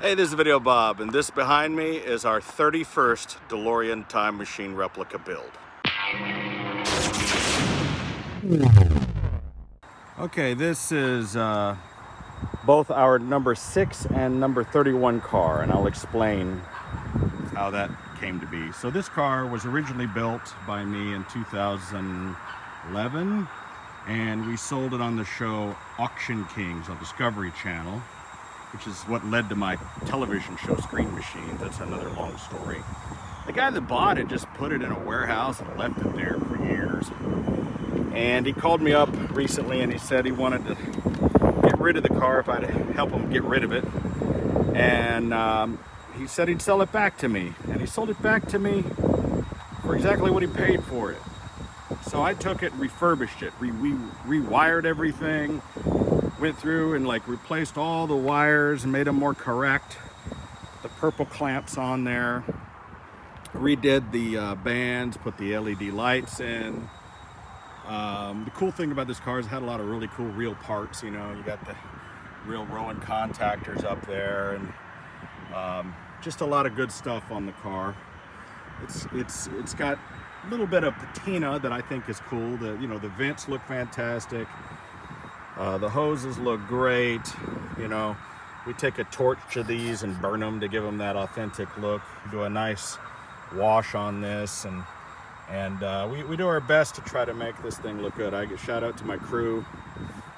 Hey, this is Videobob, and this behind me is our 31st Delorean Time Machine Replica build. Okay, this is both our number 6 and number 31 car, and I'll explain how that came to be. So this car was originally built by me in 2011, and we sold it on the show Auction Kings on Discovery Channel, which is what led to my television show Screen Machines. That's another long story. The guy that bought it just put it in a warehouse and left it there for years. And he called me up recently and he said he wanted to get rid of the car if I'd help him get rid of it. And he said he'd sell it back to me. And he sold it back to me for exactly what he paid for it. So I took it and refurbished it. We rewired everything. Went through and replaced all the wires and made them more correct. The purple clamps on there. Redid the bands, put the LED lights in. The cool thing about this car is it had a lot of really cool real parts. You know, you got the real Rowan contactors up there, and just a lot of good stuff on the car. It's got a little bit of patina that I think is cool. The vents look fantastic. The hoses look great. You know, we take a torch to these and burn them to give them that authentic look. Do a nice wash on this, and we do our best to try to make this thing look good. I get shout out to my crew.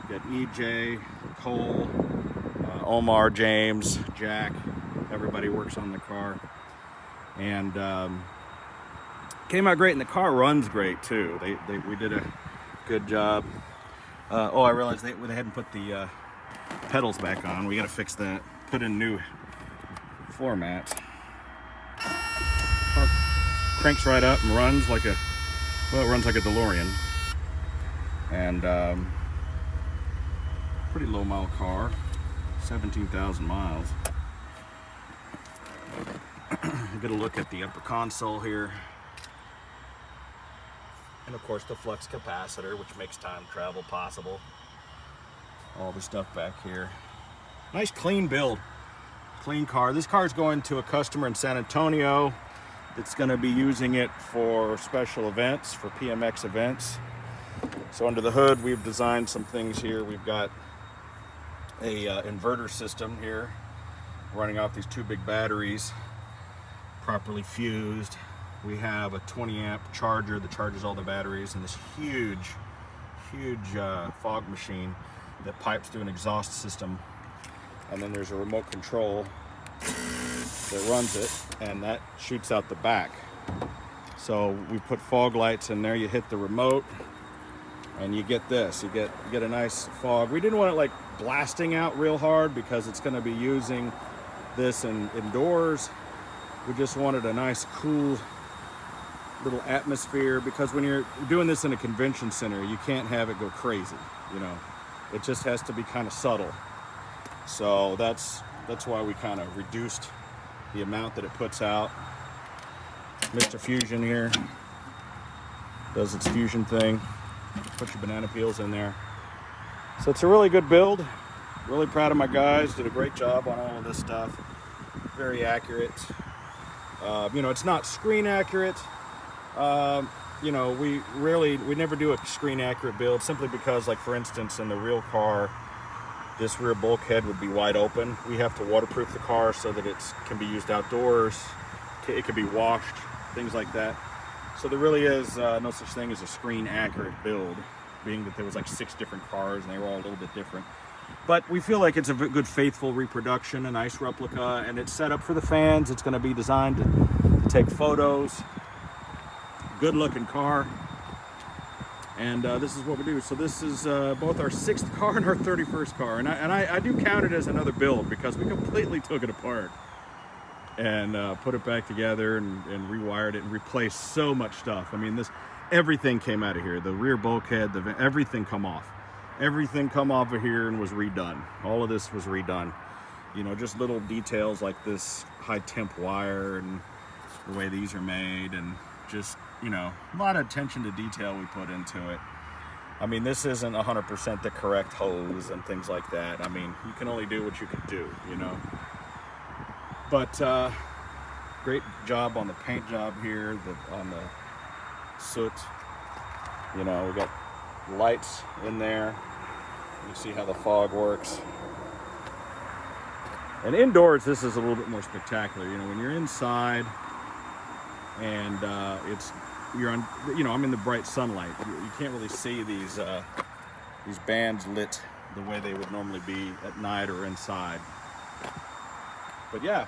We got EJ, Cole, Omar, James, Jack. Everybody works on the car, and came out great. And the car runs great too. We did a good job. I realized they hadn't put the pedals back on. We got to fix that. Put in new floor mats. Car cranks right up and runs like it runs like a DeLorean. And pretty low mile car, 17,000 miles. Get a look at the upper console here. And of course the flux capacitor, which makes time travel possible. All the stuff back here. Nice clean build, clean car. This car is going to a customer in San Antonio that's going to be using it for special events, for PMX events. So under the hood, we've designed some things here. We've got a inverter system here running off these two big batteries, properly fused. We have a 20 amp charger that charges all the batteries, and this huge fog machine that pipes through an exhaust system. And then there's a remote control that runs it, and that shoots out the back. So we put fog lights in there. You hit the remote and you get this. You get a nice fog. We didn't want it blasting out real hard because it's going to be using this indoors. We just wanted a nice cool little atmosphere, because when you're doing this in a convention center, you can't have it go crazy. You know, it just has to be kind of subtle. So that's why we kind of reduced the amount that it puts out. Mr. Fusion here does its fusion thing. Put your banana peels in there. So it's a really good build. Really proud of my guys. Did a great job on all of this stuff. Very accurate. It's not screen accurate. We never do a screen accurate build, simply because, for instance, in the real car, this rear bulkhead would be wide open. We have to waterproof the car so that it can be used outdoors. It can be washed, things like that. So there really is no such thing as a screen accurate build, being that there was 6 different cars and they were all a little bit different. But we feel like it's a good, faithful reproduction, a nice replica, and it's set up for the fans. It's going to be designed to take photos. Good looking car, and this is what we do. So this is both our 6th car and our 31st car, and I do count it as another build, because we completely took it apart and put it back together and rewired it and replaced so much stuff. I mean, everything came out of here. The rear bulkhead, everything come off of here and was redone. All of this was redone. Just little details like this high temp wire and the way these are made, and just a lot of attention to detail we put into it. I mean, this isn't 100% the correct hose and things like that. I mean, you can only do what you can do, But great job on the paint job here, on the soot. You know, we got lights in there. You see how the fog works. And indoors, this is a little bit more spectacular. You know, when you're inside and you're on, you know, I'm in the bright sunlight. You can't really see these bands lit the way they would normally be at night or inside. But yeah,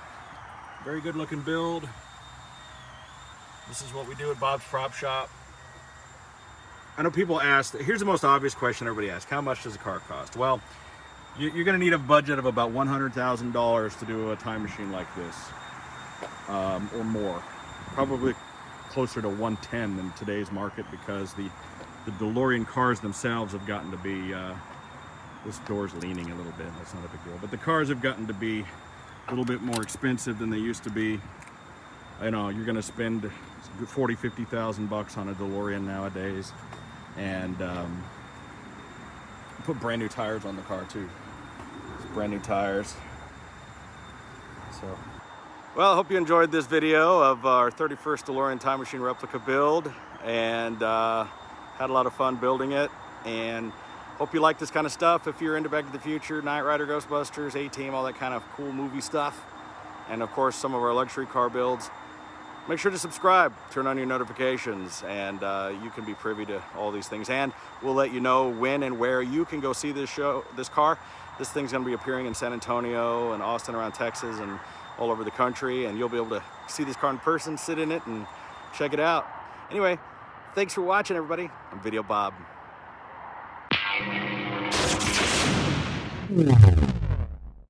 very good looking build. This is what we do at Bob's Prop Shop. I know people ask, here's the most obvious question everybody asks: how much does a car cost? Well, you're going to need a budget of about $100,000 to do a time machine like this, or more. Probably closer to 110 in today's market, because the Delorean cars themselves have gotten to be, this door's leaning a little bit, that's not a big deal, but the cars have gotten to be a little bit more expensive than they used to be. I know you're going to spend $40,000-$50,000 on a DeLorean nowadays, and put brand new tires on the car too. It's brand new tires. So, well, I hope you enjoyed this video of our 31st DeLorean Time Machine Replica build, and had a lot of fun building it, and hope you like this kind of stuff. If you're into Back to the Future, Knight Rider, Ghostbusters, A-Team, all that kind of cool movie stuff, and of course some of our luxury car builds, make sure to subscribe, turn on your notifications, and you can be privy to all these things. And we'll let you know when and where you can go see this car. This thing's gonna be appearing in San Antonio and Austin, around Texas, and all over the country. And you'll be able to see this car in person, sit in it, and check it out. Anyway, thanks for watching, everybody. I'm Videobob.